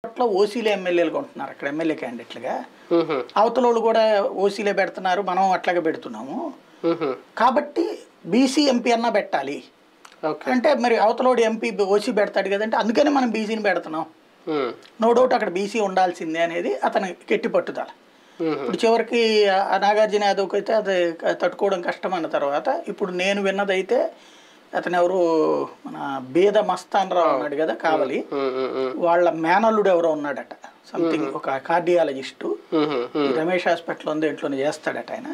చోట్ల ఓసీలే ఎమ్మెల్యేలుగా ఉంటున్నారు అక్కడ ఎమ్మెల్యే క్యాండిడేట్లుగా. అవతలోళ్ళు కూడా ఓసీలే పెడుతున్నారు, మనం అట్లాగే పెడుతున్నాము. కాబట్టి బీసీ ఎంపీ అన్నా పెట్టాలి అంటే మరి అవతలోడు ఎంపీ ఓసీ పెడతాడు కదంటే అందుకని మనం బీసీని పెడుతున్నాం. నో డౌట్ అక్కడ బీసీ ఉండాల్సిందే అనేది అతని గట్టి పట్టుదల. ఇప్పుడు చివరికి నాగార్జున యాదవ్కి అయితే అది తట్టుకోవడం కష్టం అన్న తర్వాత ఇప్పుడు నేను విన్నదైతే అతను ఎవరు మన బేద మస్తాన్ రావు ఉన్నాడు కదా కావలి, వాళ్ళ మేనల్లుడు ఎవరో ఉన్నాడట, సంథింగ్ ఒక కార్డియాలజిస్టు, రమేష్ హాస్పిటల్ ఉంది ఇంట్లోనే చేస్తాడట ఆయన.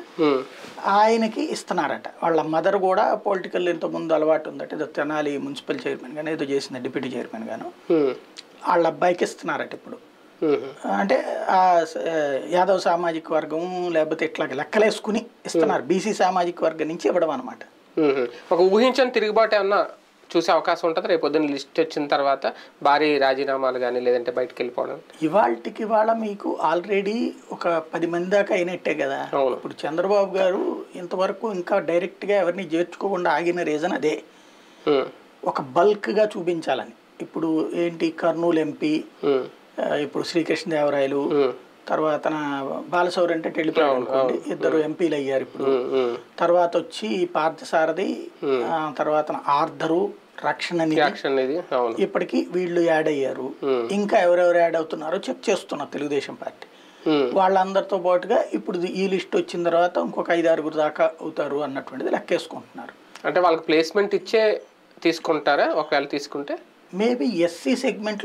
ఆయనకి ఇస్తున్నారట. వాళ్ళ మదర్ కూడా పొలిటికల్ ఇంత ముందు అలవాటు ఉందట, ఏదో తెనాలి మున్సిపల్ చైర్మన్ గాను ఏదో చేసింది, డిప్యూటీ చైర్మన్ గాను. వాళ్ళ అబ్బాయికి ఇస్తున్నారట ఇప్పుడు. అంటే యాదవ్ సామాజిక వర్గం లేకపోతే ఇట్లా లెక్కలేసుకుని ఇస్తున్నారు, బీసీ సామాజిక వర్గం నుంచి ఇవ్వడం అనమాట. ఒక ఊహించని తిరుగుబాటు ఏమన్నా చూసే అవకాశం ఉంటుంది రేపు పొద్దున్న లిస్ట్ వచ్చిన తర్వాత, భారీ రాజీనామాలు కానీ లేదంటే బయటకు వెళ్ళిపోవడం? ఇవాళ మీకు ఆల్రెడీ ఒక 10 మంది దాకా అయినట్టే కదా. ఇప్పుడు చంద్రబాబు గారు ఇంతవరకు ఇంకా డైరెక్ట్గా ఎవరిని చేర్చుకోకుండా ఆగిన రీజన్ అదే, ఒక బల్క్గా చూపించాలని. ఇప్పుడు ఏంటి కర్నూలు ఎంపీ, ఇప్పుడు శ్రీకృష్ణదేవరాయలు, తర్వాత బాలశౌరి అంటే వెళ్ళిపోయాడు అనుకోండి, 2 ఎంపీలు అయ్యారు ఇప్పుడు. తర్వాత వచ్చి పార్థసారథి, తర్వాత ఆర్ధరు, రక్షణ నిధి, ఇప్పటికి వీళ్ళు యాడ్ అయ్యారు. ఇంకా ఎవరెవరు యాడ్ అవుతున్నారో చెక్ చేస్తున్నారు తెలుగుదేశం పార్టీ. వాళ్ళందరితో పాటుగా ఇప్పుడు ఈ లిస్ట్ వచ్చిన తర్వాత ఇంకొక 5-6 దాకా అవుతారు అన్నటువంటిది లెక్కేసుకుంటున్నారు. అంటే వాళ్ళకి ప్లేస్మెంట్ ఇచ్చే తీసుకుంటారా ఒకవేళ తీసుకుంటే? మేబీ ఎస్సీ సెగ్మెంట్లో